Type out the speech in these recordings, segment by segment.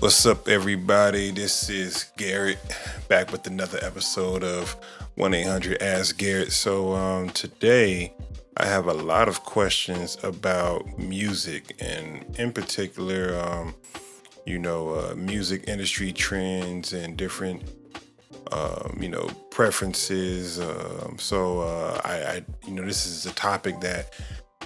What's up, everybody? This is Garrett back with another episode of 1-800 Ask Garrett. So today I have a lot of questions about music and in particular, music industry trends and different, preferences. This is a topic that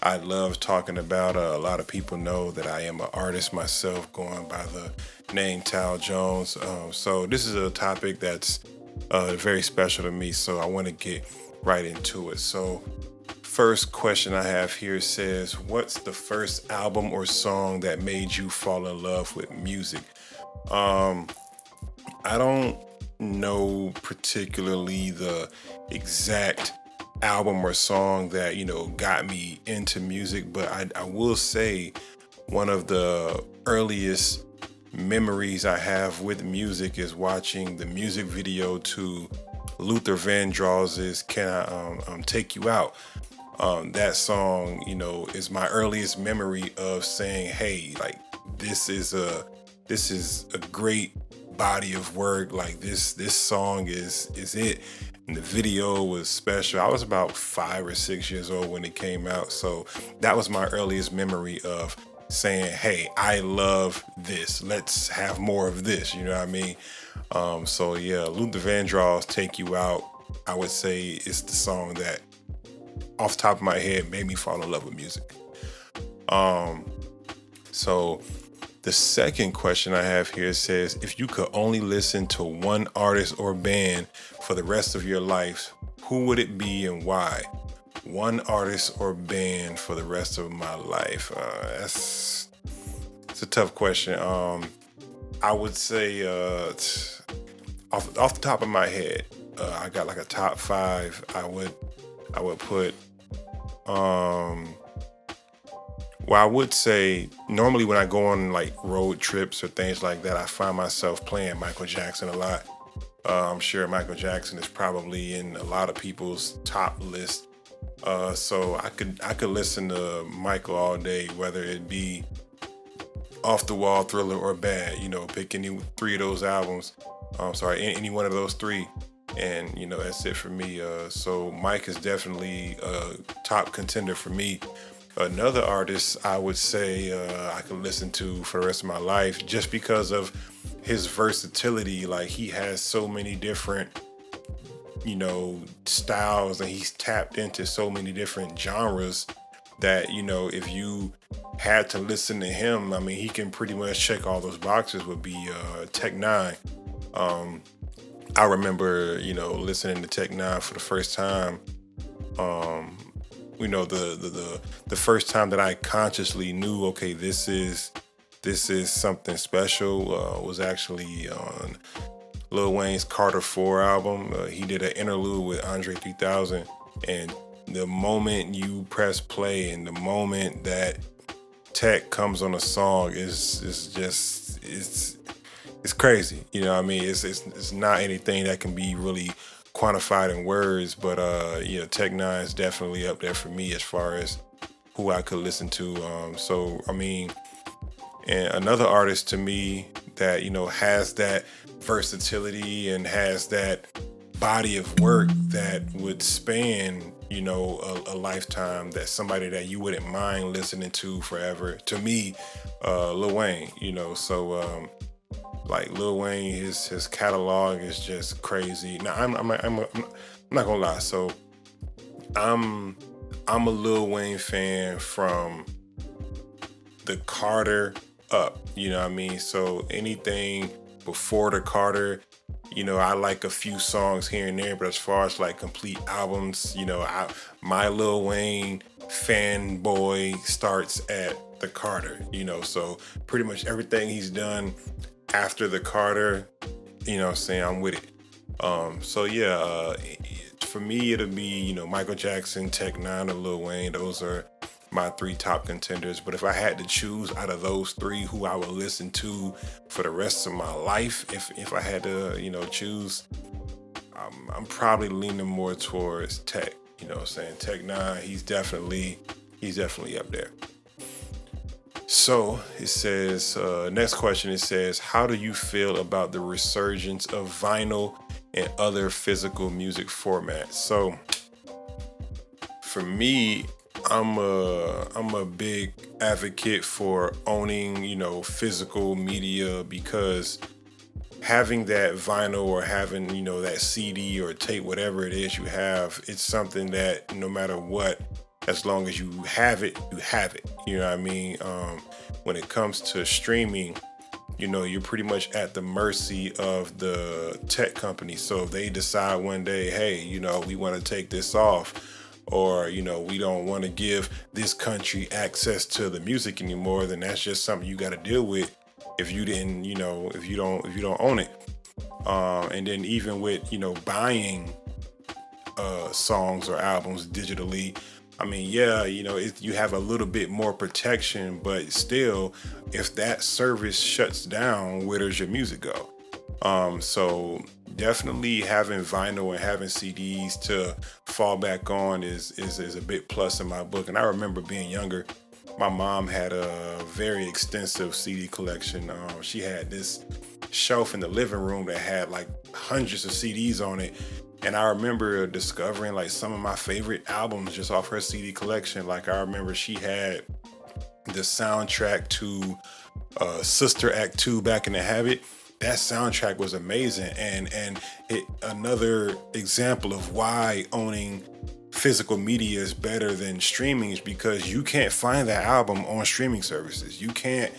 I love talking about. A lot of people know that I am an artist myself, going by the name Tal Jones. So this is a topic that's very special to me. So I want to get right into it. So first question I have here says, what's the first album or song that made you fall in love with music? I don't know particularly the exact album or song that got me into music, but I will say one of the earliest memories I have with music is watching the music video to Luther Vandross's "Can I Take You Out." That song, is my earliest memory of saying, "Hey, like this is a great body of work. Like this song is it." And the video was special. I was about 5 or 6 years old when it came out. So that was my earliest memory of saying, hey, I love this. Let's have more of this. You know what I mean? Luther Vandross, "Take You Out," I would say it's the song that off the top of my head made me fall in love with music. So the second question I have here says, if you could only listen to one artist or band for the rest of your life, who would it be and why? One artist or band for the rest of my life. It's a tough question. I would say off the top of my head, I got like a top 5. I would put I would say normally when I go on like road trips or things like that, I find myself playing Michael Jackson a lot. I'm sure Michael Jackson is probably in a lot of people's top list. So I could listen to Michael all day, whether it be Off the Wall, Thriller, or Bad. Pick any 3 of those albums. Any one of those 3. And, that's it for me. So Mike is definitely a top contender for me. Another artist I would say I could listen to for the rest of my life just because of his versatility. Like he has so many different, styles, and he's tapped into so many different genres that, if you had to listen to him, I mean, he can pretty much check all those boxes. Would be Tech Nine. I remember, listening to Tech Nine for the first time. The first time that I consciously knew, okay, this is something special, was actually on Lil Wayne's Carter 4 album. He did an interlude with Andre 3000, and the moment you press play and the moment that Tech comes on a song is just it's crazy. I mean, it's not anything that can be really quantified in words, but Tech Nine is definitely up there for me as far as who I could listen to. And another artist to me that has that versatility and has that body of work that would span a lifetime, that's somebody that you wouldn't mind listening to forever. To me, Lil Wayne. Like Lil Wayne, his catalog is just crazy. Now I'm not gonna lie. So I'm a Lil Wayne fan from the Carter up. You know what I mean? So anything before the Carter, I like a few songs here and there. But as far as like complete albums, my Lil Wayne fanboy starts at the Carter. So pretty much everything he's done after the Carter, I'm with it. For me, it'll be, Michael Jackson, Tech Nine, or Lil Wayne. Those are my 3 top contenders. But if I had to choose out of those 3 who I would listen to for the rest of my life, if I had to, choose, I'm probably leaning more towards Tech. Tech Nine, he's definitely up there. So it says, next question, it says, how do you feel about the resurgence of vinyl and other physical music formats? So for me, I'm a big advocate for owning, physical media, because having that vinyl or having, that CD or tape, whatever it is you have, it's something that no matter what, as long as you have it, you have it. You know what I mean? When it comes to streaming, you're pretty much at the mercy of the tech company. So if they decide one day, hey, we want to take this off, or, we don't want to give this country access to the music anymore, then that's just something you got to deal with if you didn't, if you don't own it. And then even with, buying songs or albums digitally, I mean, yeah, you have a little bit more protection, but still, if that service shuts down, where does your music go? So definitely having vinyl and having CDs to fall back on is a big plus in my book. And I remember being younger, my mom had a very extensive CD collection. She had this shelf in the living room that had like hundreds of CDs on it. And I remember discovering like some of my favorite albums just off her CD collection. Like I remember she had the soundtrack to Sister Act 2, Back in the Habit. That soundtrack was amazing. And another example of why owning physical media is better than streaming is because you can't find that album on streaming services. You can't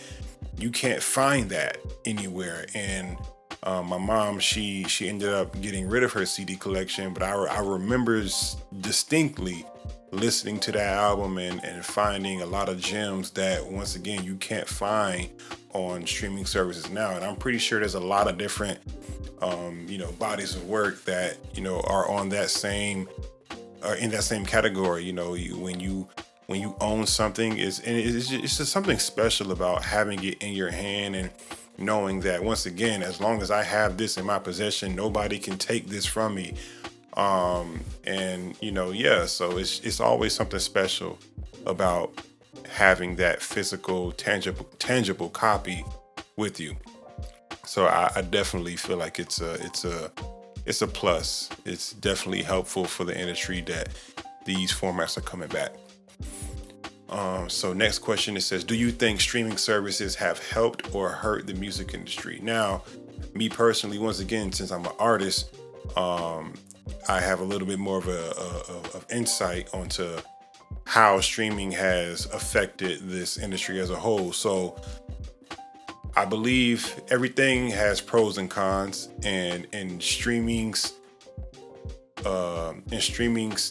find that anywhere. And my mom, she ended up getting rid of her CD collection, but I remember distinctly listening to that album and finding a lot of gems that, once again, you can't find on streaming services now. And I'm pretty sure there's a lot of different, bodies of work that, are on that same, or in that same category. When you own something, it's just something special about having it in your hand and knowing that, once again, as long as I have this in my possession, nobody can take this from me. So it's always something special about having that physical, tangible copy with you. So I definitely feel like it's a plus. It's definitely helpful for the industry that these formats are coming back. So next question, it says, do you think streaming services have helped or hurt the music industry? Now, me personally, once again, since I'm an artist, I have a little bit more of insight onto how streaming has affected this industry as a whole. So I believe everything has pros and cons, and in streaming's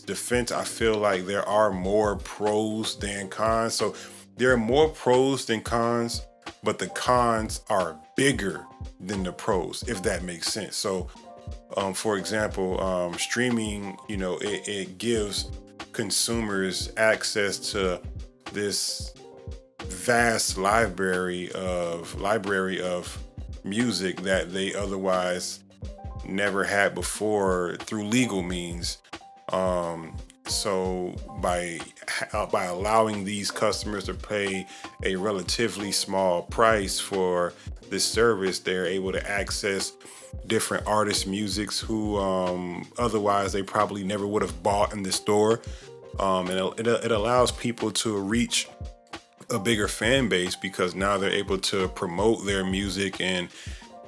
defense, I feel like there are more pros than cons. So there are more pros than cons, but the cons are bigger than the pros, if that makes sense. So, for example, streaming, it gives consumers access to this vast library of music that they otherwise never had before through legal means. So by allowing these customers to pay a relatively small price for this service, they're able to access different artists' musics who otherwise they probably never would have bought in the store. And it allows people to reach a bigger fan base, because now they're able to promote their music and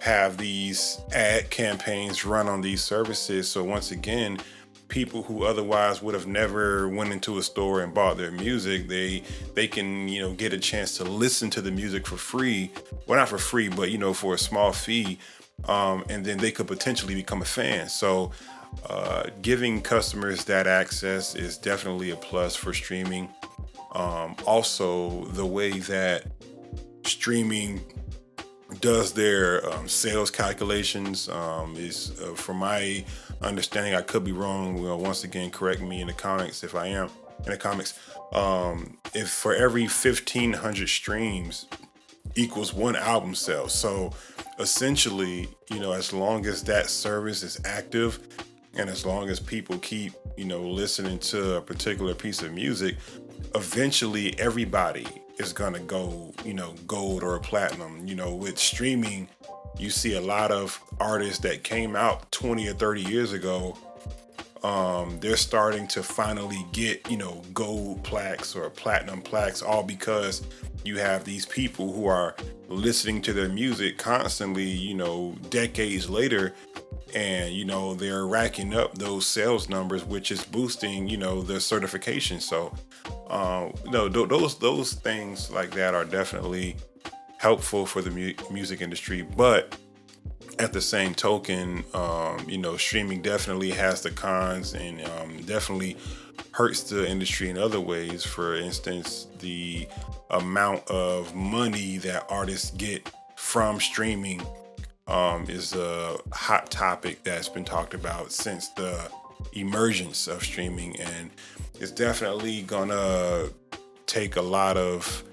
have these ad campaigns run on these services. So once again, people who otherwise would have never went into a store and bought their music, they can, get a chance to listen to the music for free. Well, not for free, but, for a small fee. And then they could potentially become a fan. So giving customers that access is definitely a plus for streaming. Also, the way that streaming does their sales calculations is, from my understanding, I could be wrong. Once again, correct me in the comments if I am in the comments. If for every 1,500 streams equals one album sale. So essentially, as long as that service is active and as long as people keep, listening to a particular piece of music, eventually everybody is gonna go, gold or platinum. With streaming, you see a lot of artists that came out 20 or 30 years ago. They're starting to finally get, gold plaques or platinum plaques, all because you have these people who are listening to their music constantly, decades later, and they're racking up those sales numbers, which is boosting, the certification. So, those things like that are definitely helpful for the music industry, but at the same token, streaming definitely has the cons, and definitely hurts the industry in other ways. For instance, the amount of money that artists get from streaming is a hot topic that's been talked about since the emergence of streaming, and it's definitely gonna take a lot of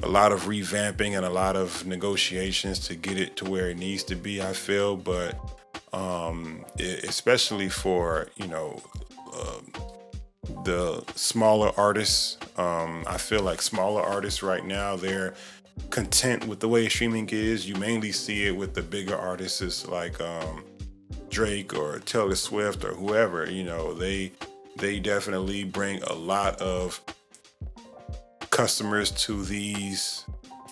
revamping and a lot of negotiations to get it to where it needs to be, I feel. But especially for the smaller artists, I feel like smaller artists right now, they're content with the way streaming is. You mainly see it with the bigger artists like Drake or Taylor Swift or whoever. They definitely bring a lot of customers to these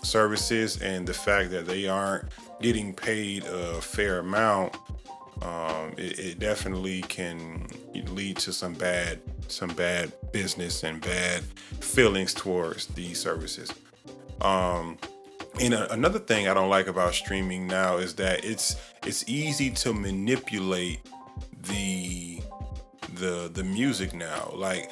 services, and the fact that they aren't getting paid a fair amount, it definitely can lead to some bad business and bad feelings towards these services. And another thing I don't like about streaming now is that it's easy to manipulate the music now. Like,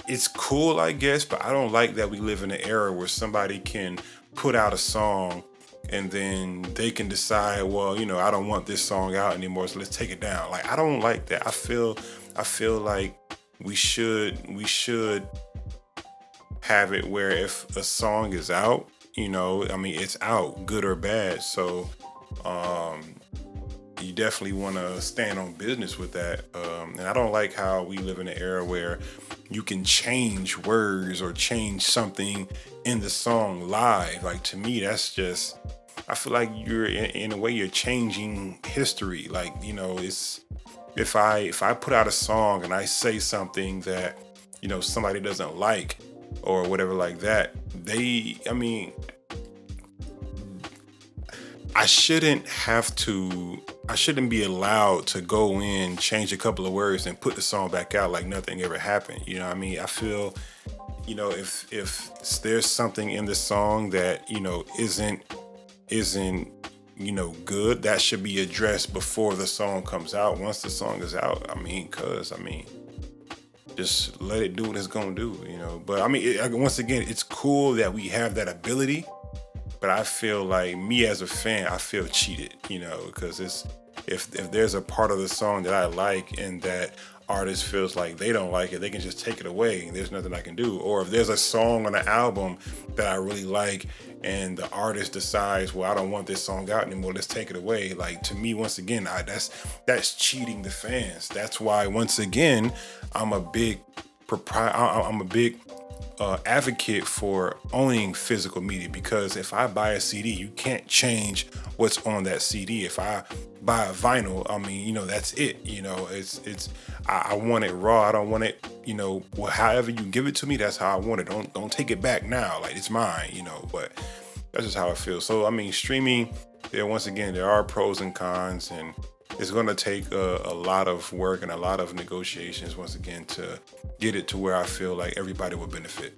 it's cool, I guess, but I don't like that we live in an era where somebody can put out a song and then they can decide, well, I don't want this song out anymore, so let's take it down. Like, I don't like that. I feel like we should have it where if a song is out, it's out, good or bad. So you definitely want to stand on business with that. And I don't like how we live in an era where you can change words or change something in the song live. Like, to me, that's just, I feel like you're in a way you're changing history. Like, it's, if I put out a song and I say something that, somebody doesn't like or whatever like that, I shouldn't be allowed to go in, change a couple of words, and put the song back out like nothing ever happened. I feel, if there's something in the song that, isn't good, that should be addressed before the song comes out. Once the song is out, just let it do what it's gonna do, But once again, it's cool that we have that ability. But I feel like, me as a fan, I feel cheated, because if there's a part of the song that I like and that artist feels like they don't like it, they can just take it away and there's nothing I can do. Or if there's a song on an album that I really like and the artist decides, well, I don't want this song out anymore, let's take it away. Like, to me, once again, that's cheating the fans. That's why, once again, I'm a big advocate for owning physical media, because if I buy a CD, you can't change what's on that CD. If I buy a vinyl, that's it. It's I want it raw. I don't want it, however you give it to me, that's how I want it. Don't take it back now. Like, it's mine, but that's just how I feel. So, streaming, once again, there are pros and cons, and it's going to take a lot of work and a lot of negotiations, once again, to get it to where I feel like everybody will benefit.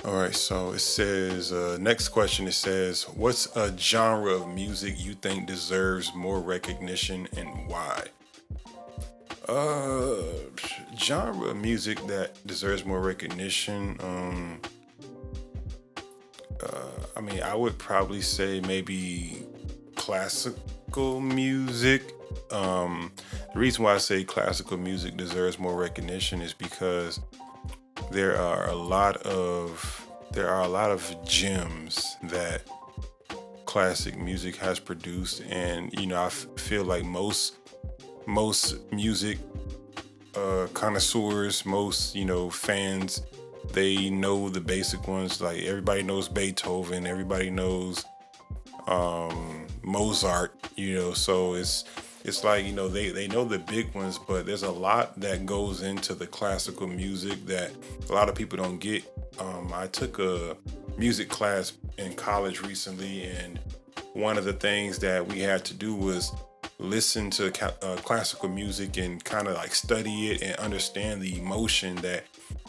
All right, so it says, next question, it says, what's a genre of music you think deserves more recognition and why? Genre of music that deserves more recognition, I would probably say maybe classical music. The reason why I say classical music deserves more recognition is because there are a lot of gems that classic music has produced, and I feel like most music connoisseurs, most fans, they know the basic ones. Like everybody knows Beethoven, everybody knows Mozart, so it's like, they know the big ones, but there's a lot that goes into the classical music that a lot of people don't get. I took a music class in college recently, and one of the things that we had to do was listen to classical music and kind of like study it and understand the emotion that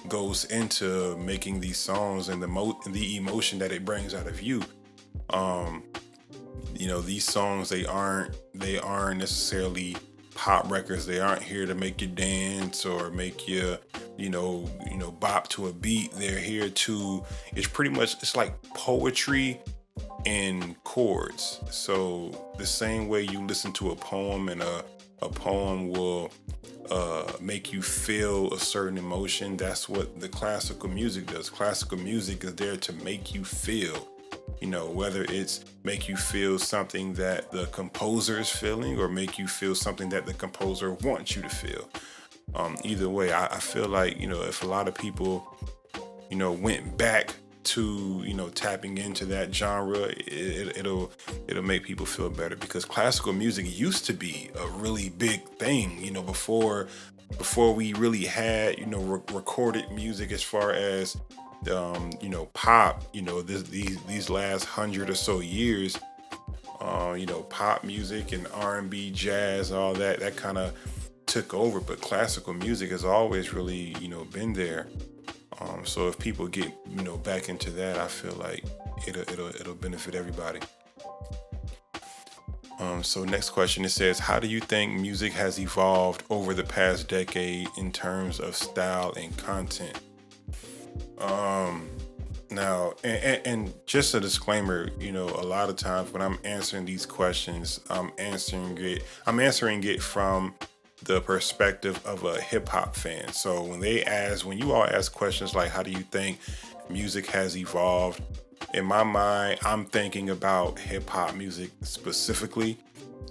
goes into making these songs and the emotion that it brings out of you. These songs, they aren't necessarily pop records. They aren't here to make you dance or make you bop to a beat. They're here to, it's like poetry in chords. So the same way you listen to a poem, and a poem will make you feel a certain emotion, that's what the classical music does. Classical music is there to make you feel, whether it's make you feel something that the composer is feeling or make you feel something that the composer wants you to feel. Either way, I feel like, if a lot of people, went back to, tapping into that genre, it'll make people feel better, because classical music used to be a really big thing, before we really had, recorded music as far as, pop, these last 100 or so years, pop music and R&B, jazz, all that kind of took over, but classical music has always really, been there. So if people get, back into that, I feel like it'll benefit everybody. So next question, it says, how do you think music has evolved over the past decade in terms of style and content? Now, and just a disclaimer, a lot of times when I'm answering these questions, I'm answering it from the perspective of a hip hop fan. So when you all ask questions like, how do you think music has evolved? In my mind, I'm thinking about hip hop music specifically,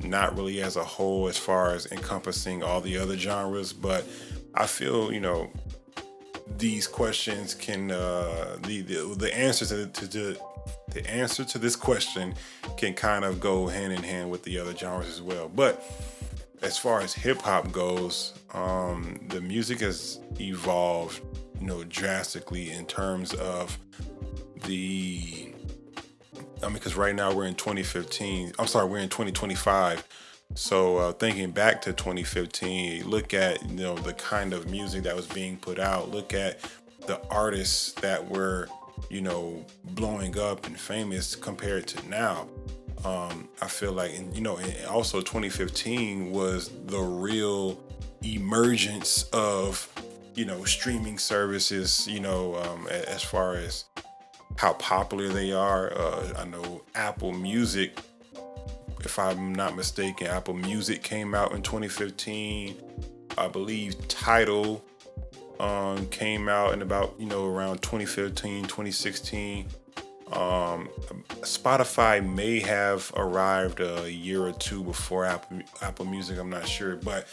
not really as a whole as far as encompassing all the other genres. But I feel, these questions can, the answer the answer to this question can kind of go hand in hand with the other genres as well. But as far as hip hop goes, the music has evolved, drastically in terms of because right now we're in 2025. So thinking back to 2015, look at, the kind of music that was being put out, look at the artists that were, blowing up and famous compared to now. I feel like, and also 2015 was the real emergence of, streaming services, as far as how popular they are. I know Apple Music, if I'm not mistaken, Apple Music came out in 2015. I believe Tidal came out in about, around 2015, 2016. Spotify may have arrived a year or two before Apple Music, I'm not sure. But,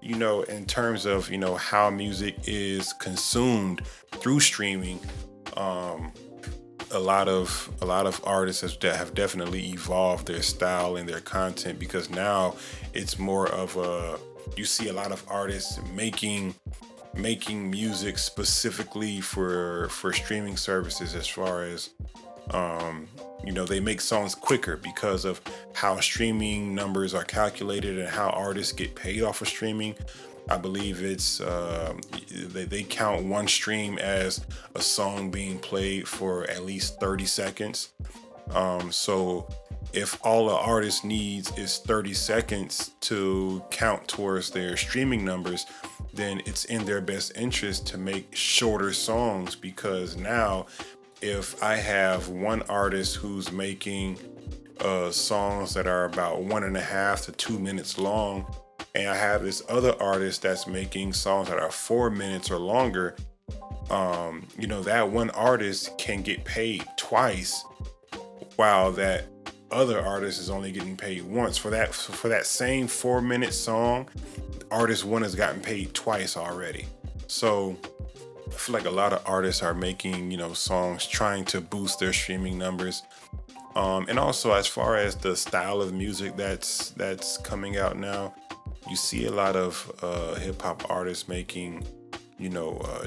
in terms of, how music is consumed through streaming, a lot of artists have definitely evolved their style and their content, because now it's more of you see a lot of artists making music specifically for streaming services, as far as they make songs quicker because of how streaming numbers are calculated and how artists get paid off of streaming. I believe it's they count one stream as a song being played for at least 30 seconds. So if all the artist needs is 30 seconds to count towards their streaming numbers, then it's in their best interest to make shorter songs, because now if I have one artist who's making songs that are about 1.5 to 2 minutes long, and I have this other artist that's making songs that are 4 minutes or longer, that one artist can get paid twice, while that other artist is only getting paid once. For that same 4-minute song, artist one has gotten paid twice already. So I feel like a lot of artists are making, songs trying to boost their streaming numbers. And also, as far as the style of music that's coming out now, you see a lot of hip hop artists making,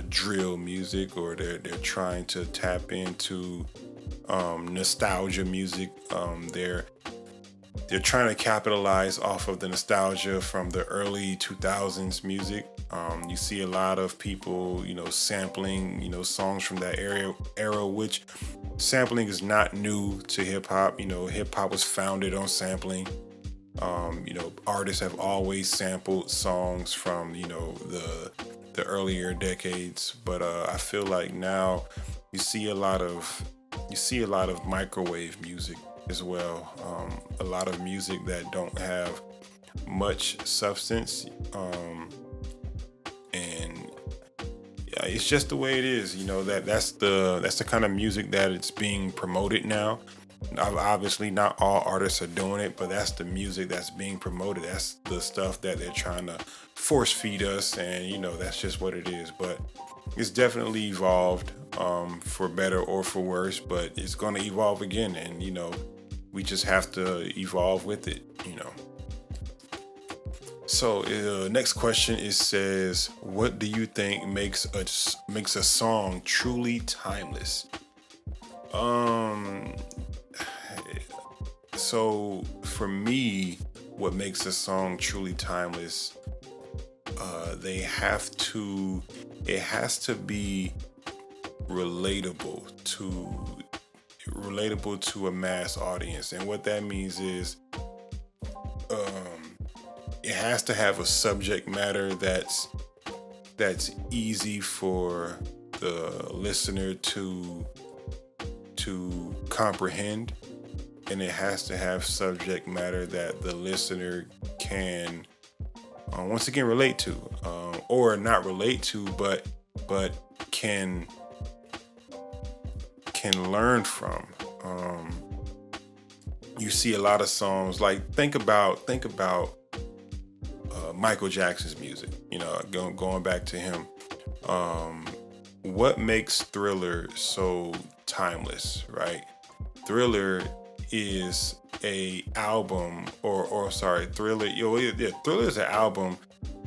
drill music, or they're trying to tap into nostalgia music. They're trying to capitalize off of the nostalgia from the early 2000s music. You see a lot of people, sampling, songs from that era, which sampling is not new to hip hop. Hip hop was founded on sampling. Artists have always sampled songs from, the earlier decades. But I feel like now you see a lot of microwave music as well. A lot of music that don't have much substance. And yeah, it's just the way it is. That's the kind of music that it's being promoted now. Obviously, not all artists are doing it, but that's the music that's being promoted. That's the stuff that they're trying to force feed us, and that's just what it is. But it's definitely evolved, for better or for worse. But it's going to evolve again, and we just have to evolve with it. So next question says, what do you think makes a song truly timeless? So for me, what makes a song truly timeless, it has to be relatable to a mass audience. And what that means is, it has to have a subject matter that's easy for the listener to comprehend, and it has to have subject matter that the listener can once again relate to, or not relate to, but can learn from. You see a lot of songs, like think about Michael Jackson's music, going back to him. What makes Thriller so timeless, right? Thriller is a album, Thriller is an album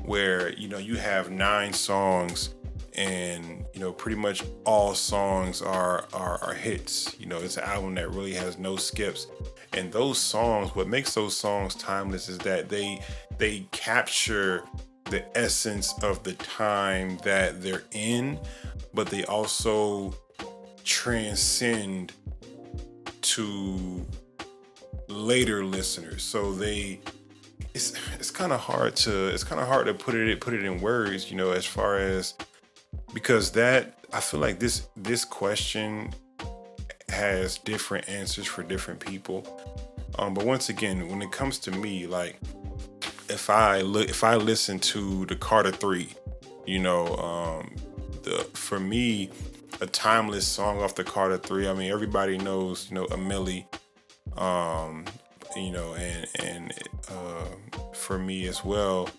where, you have 9 songs, and, pretty much all songs are hits. It's an album that really has no skips. And those songs, what makes those songs timeless is that they capture the essence of the time that they're in, but they also transcend to later listeners. So it's kind of hard to put it in words, as far as, because that, I feel like this question has different answers for different people. But once again, when it comes to me, like, if I listen to the Carter 3, for me, a timeless song off the Carter 3. I mean, everybody knows, Amelie, and for me as well,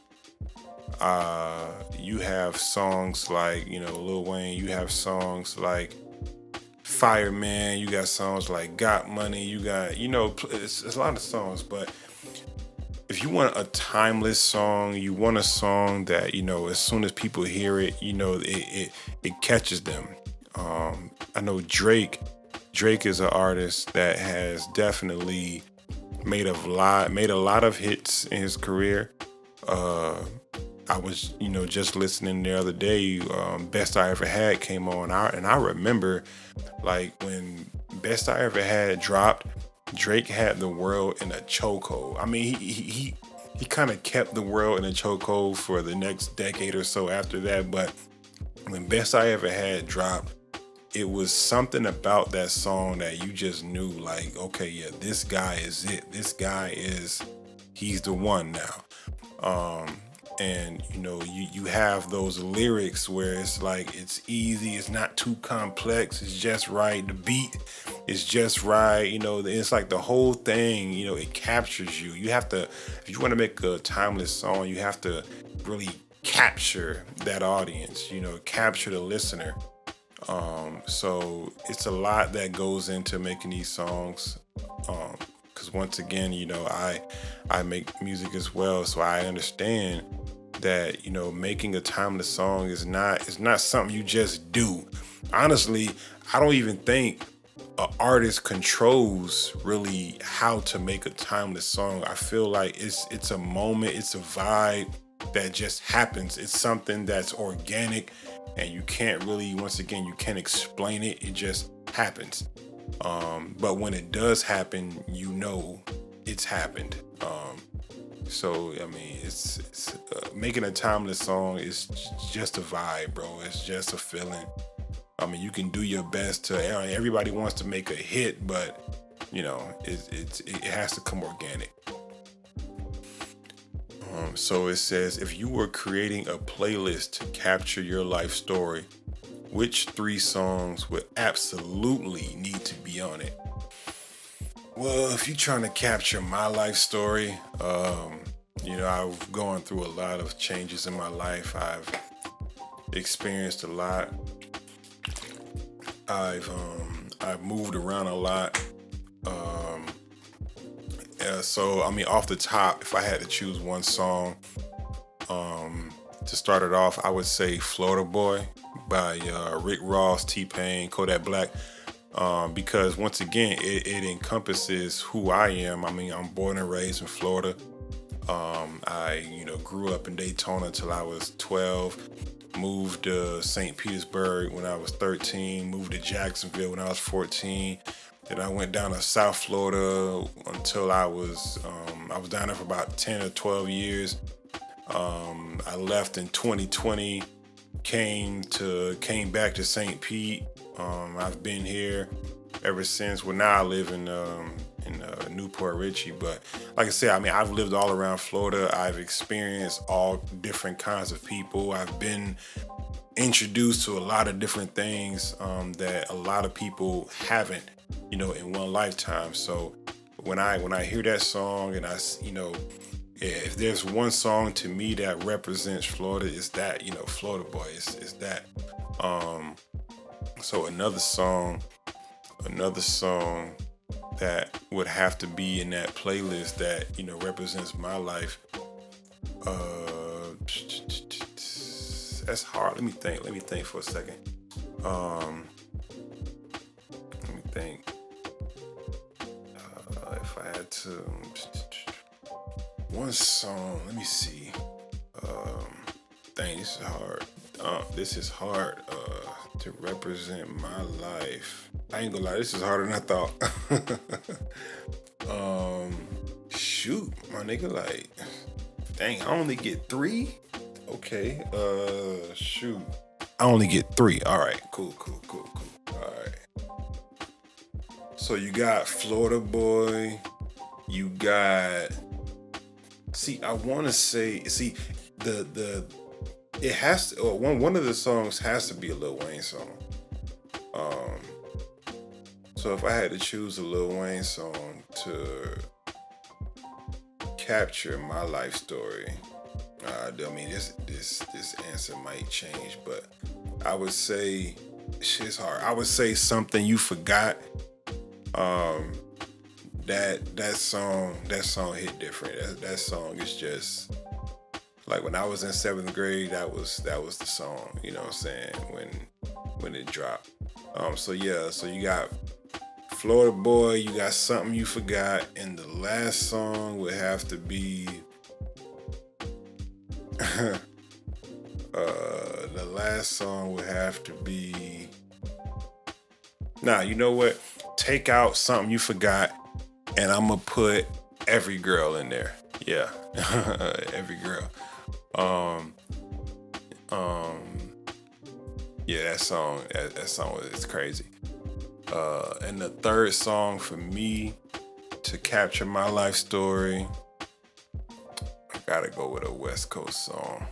you have songs like, Lil Wayne. You have songs like Fireman. You got songs like Got Money. You got, it's a lot of songs. But if you want a timeless song, you want a song that, as soon as people hear it, it catches them. I know Drake is an artist that has definitely made a lot of hits in his career. I was, just listening the other day, Best I Ever Had came on, and I remember, like, when Best I Ever Had dropped, Drake had the world in a chokehold. I mean, he kind of kept the world in a chokehold for the next decade or so after that, but when Best I Ever Had dropped, it was something about that song that you just knew, like, okay, yeah, this guy is it. This guy he's the one now. And you have those lyrics where it's like, it's easy, it's not too complex, it's just right, the beat is just right, it's like the whole thing, it captures you. You have to, if you want to make a timeless song, you have to really capture that audience, capture the listener. So it's a lot that goes into making these songs. Because once again, I make music as well, so I understand that making a timeless song is not something you just do. Honestly, I don't even think an artist controls really how to make a timeless song. I feel like it's a moment, it's a vibe that just happens. It's something that's organic, and you can't really, once again, you can't explain it. It just happens. But when it does happen, it's happened. So I mean, it's making a timeless song is just a vibe, bro. It's just a feeling. I mean, you can do your best to. Everybody wants to make a hit, but it has to come organic. So it says, if you were creating a playlist to capture your life story, which 3 songs would absolutely need to be on it? Well, if you're trying to capture my life story, I've gone through a lot of changes in my life. I've experienced a lot. I've moved around a lot. So I mean, off the top, if I had to choose one song to start it off, I would say "Florida Boy" by Rick Ross, T-Pain, Kodak Black. Because once again, it encompasses who I am. I mean, I'm born and raised in Florida. I grew up in Daytona till I was 12. Moved to St. Petersburg when I was 13. Moved to Jacksonville when I was 14. Then I went down to South Florida until I was down there for about 10 or 12 years. I left in 2020. Came back to St. Pete. I've been here ever since. Well, now I live in Newport Richie, but like I said, I mean, I've lived all around Florida. I've experienced all different kinds of people. I've been introduced to a lot of different things that a lot of people haven't, in one lifetime. So when I hear that song, and if there's one song to me that represents Florida, it's that, Florida Boy. It's that. So another song that would have to be in that playlist that represents my life. That's hard. Let me think for a second. Let me think. If I had to, one song. Let me see. Dang, this is hard. This is hard to represent my life. I ain't gonna lie, this is harder than I thought. Shoot, my nigga, like, dang, I only get 3? Okay, shoot. I only get 3. All right, cool. All right. So you got Florida Boy. You got. I want to say. It has to. One of the songs has to be a Lil Wayne song. So if I had to choose a Lil Wayne song to capture my life story, I mean, this answer might change, but I would say, shit's hard. I would say Something You Forgot. That song hit different. That song is just like, when I was in 7th grade, that was the song, you know what I'm saying, when it dropped. So you got Florida Boy, you got Something You Forgot, and the last song would have to be Nah, you know what? Take out Something You Forgot, and I'm gonna put Every Girl in there. Yeah. Every Girl. Yeah, that song is crazy. And the third song for me to capture my life story, I gotta go with a West Coast song.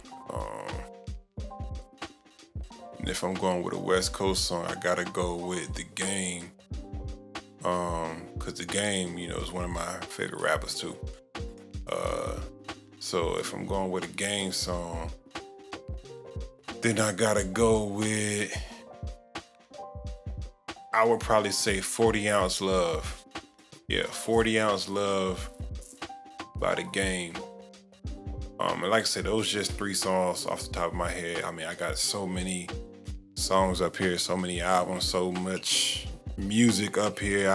And if I'm going with a West Coast song, I gotta go with The Game. Cause The Game, is one of my favorite rappers too. So if I'm going with a Game song, Then I gotta go with, I would probably say 40 Ounce Love. Yeah, 40 Ounce Love by The Game. And like I said, those just 3 songs off the top of my head. I mean, I got so many songs up here, so many albums, so much music up here.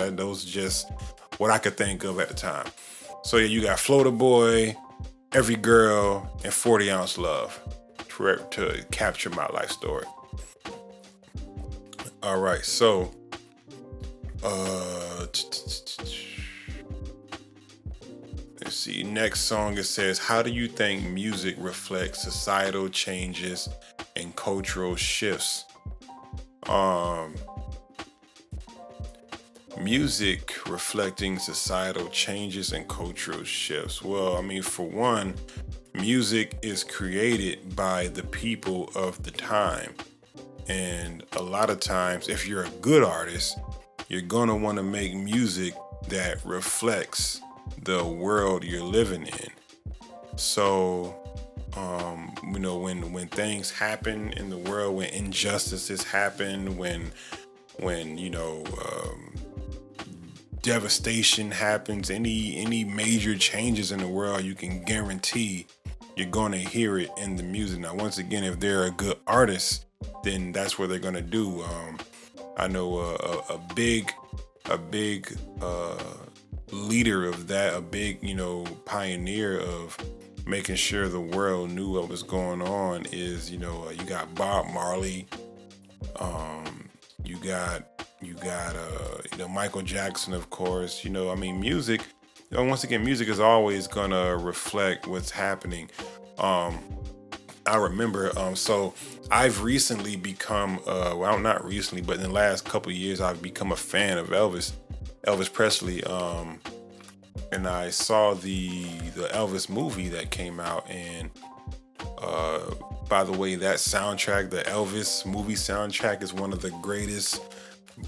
Those are just what I could think of at the time. So yeah, you got Floater Boy, Every Girl, and 40 Ounce Love to capture my life story. All right, so let's see. Next song, it says, how do you think music reflects societal changes and cultural shifts? Music reflecting societal changes and cultural shifts. Well, I mean, for one, music is created by the people of the time. And a lot of times, if you're a good artist, you're going to want to make music that reflects the world you're living in. So, when things happen in the world, when injustices happen, when devastation happens, any major changes in the world, you can guarantee you're going to hear it in the music. Now, once again, if they're a good artist, then that's what they're going to do. I know a big leader of that, a big, pioneer of making sure the world knew what was going on is, you got Bob Marley, you got Michael Jackson, of course. Music, once again, music is always gonna reflect what's happening. I remember, so I've recently become, well, not recently, but in the last couple of years, I've become a fan of Elvis Presley. And I saw the Elvis movie that came out, and by the way, that soundtrack, the Elvis movie soundtrack, is one of the greatest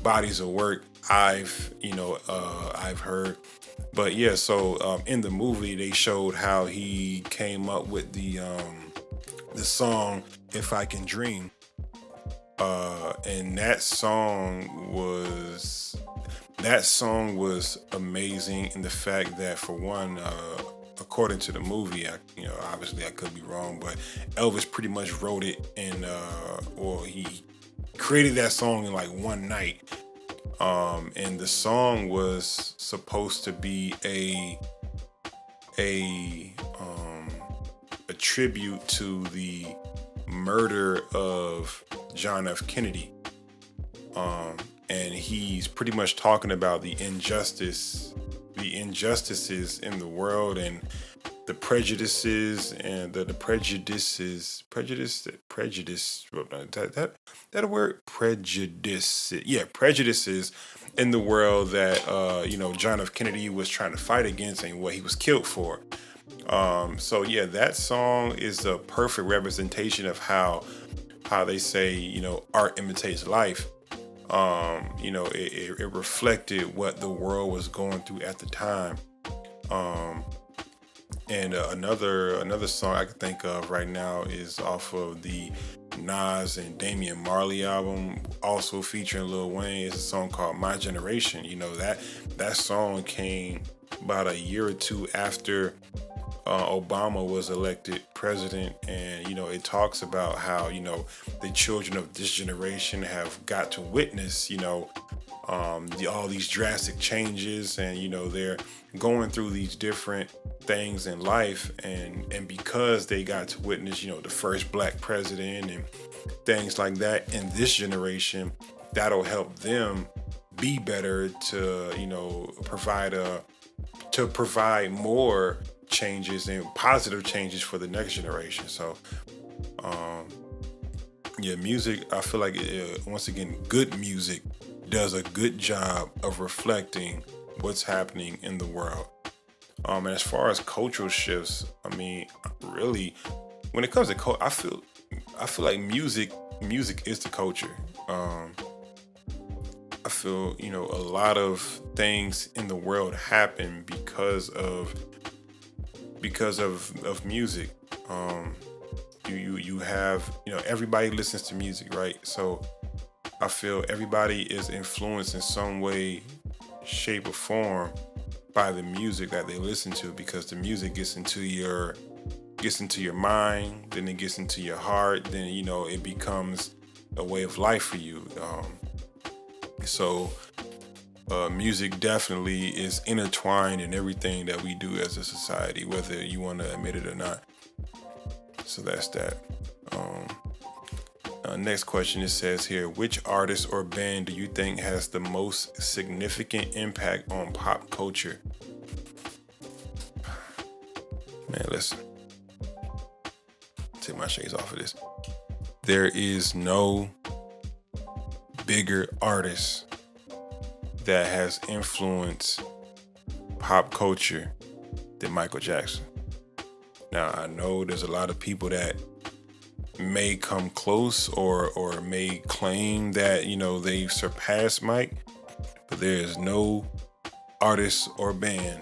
bodies of work I've heard. But yeah, so in the movie they showed how he came up with the song "If I Can Dream," and that song was amazing in the fact that, for one, according to the movie, obviously I could be wrong, but Elvis pretty much wrote it or he created that song in like one night. And the song was supposed to be a tribute to the murder of John F. Kennedy. And he's pretty much talking about the injustices in the world, and the prejudices and the prejudices. That a word? Prejudice. Yeah, prejudices in the world that John F. Kennedy was trying to fight against and what he was killed for. So yeah, that song is a perfect representation of how they say art imitates life. It reflected what the world was going through at the time. And another song I can think of right now is off of the Nas and Damian Marley album, also featuring Lil Wayne. It's a song called "My Generation." That song came about a year or two after Obama was elected president, and it talks about how the children of this generation have got to witness all these drastic changes, and they're going through these different things in life, and because they got to witness the first black president and things like that in this generation, that'll help them be better to provide more changes and positive changes for the next generation. So music, I feel like once again, good music does a good job of reflecting what's happening in the world. And as far as cultural shifts, I mean, really, when it comes to I feel like music is the culture. I feel a lot of things in the world happen because of music. you have, everybody listens to music, right? So I feel everybody is influenced in some way, shape, or form by the music that they listen to, because the music gets into your mind, then it gets into your heart, then it becomes a way of life for you. So music definitely is intertwined in everything that we do as a society, whether you want to admit it or not. So that's that. Next question, it says here, which artist or band do you think has the most significant impact on pop culture? Man, listen. Take my shades off of this. There is no bigger artist that has influenced pop culture than Michael Jackson. Now, I know there's a lot of people that may come close or may claim that, they've surpassed Mike, but there is no artist or band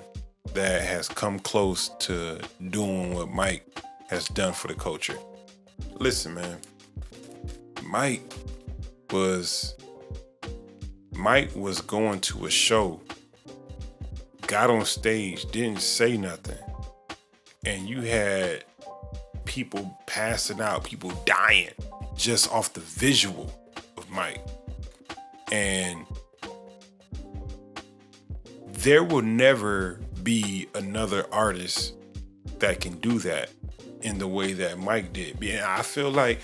that has come close to doing what Mike has done for the culture. Listen, man, Mike was going to a show, got on stage, didn't say nothing, and you had people passing out, people dying just off the visual of Mike. And there will never be another artist that can do that in the way that Mike did. And I feel like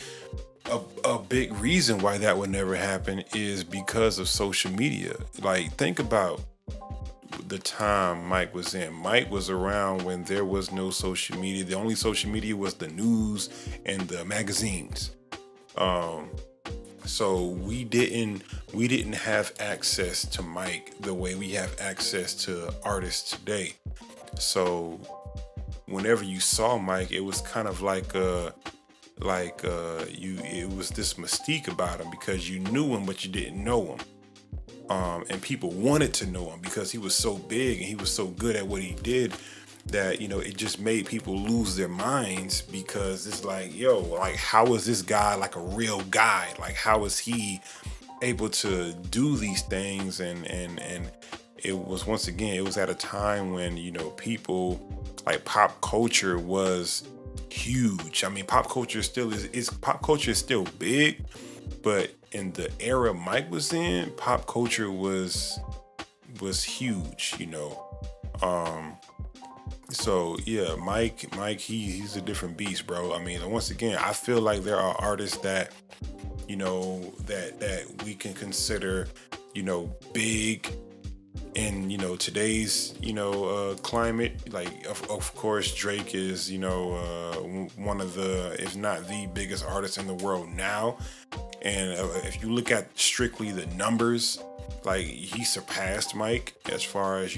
a big reason why that would never happen is because of social media. Like, think about the time Mike was in. Mike was around when there was no social media. The only social media was the news and the magazines. So we didn't have access to Mike the way we have access to artists today. So whenever you saw Mike, it was kind of it was this mystique about him, because you knew him but you didn't know him. And people wanted to know him because he was so big and he was so good at what he did that, it just made people lose their minds, because it's like, how is this guy like a real guy? Like, how is he able to do these things? And it was, once again, it was at a time when, people, like, pop culture was huge. I mean, pop culture still is still big, but in the era Mike was in, pop culture was huge, So yeah, Mike, he's a different beast, bro. I mean, once again, I feel like there are artists that, that we can consider, big in, today's, climate. Like, of course, Drake is, one of the, if not the biggest artist in the world now. And if you look at strictly the numbers, like, he surpassed Mike as far as,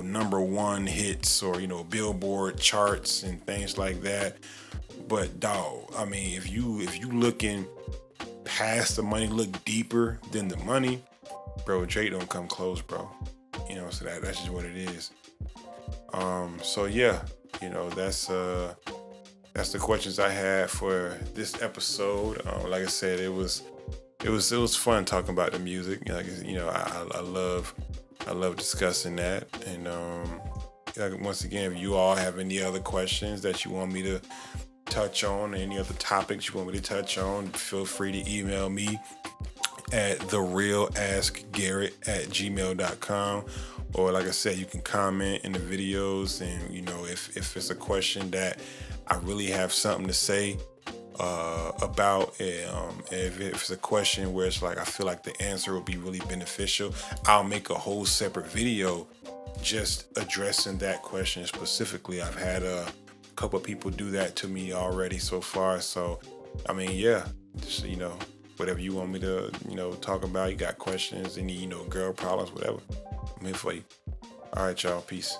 number one hits or, Billboard charts and things like that. But dog, I mean, if you looking past the money, look deeper than the money, bro, Drake don't come close, bro. So that's just what it is. So yeah, that's the questions I had for this episode. Like I said, it was fun talking about the music. I love discussing that. And once again, if you all have any other questions that you want me to touch on, any other topics you want me to touch on, feel free to email me at therealaskgarrett@gmail.com. Or like I said, you can comment in the videos, and if it's a question that I really have something to say about, if it's a question where it's like I feel like the answer will be really beneficial, I'll make a whole separate video just addressing that question specifically. I've had a couple of people do that to me already so far. So I mean, yeah, just whatever you want me to talk about, you got questions, any girl problems, whatever, I'm here for you. All right, y'all, peace.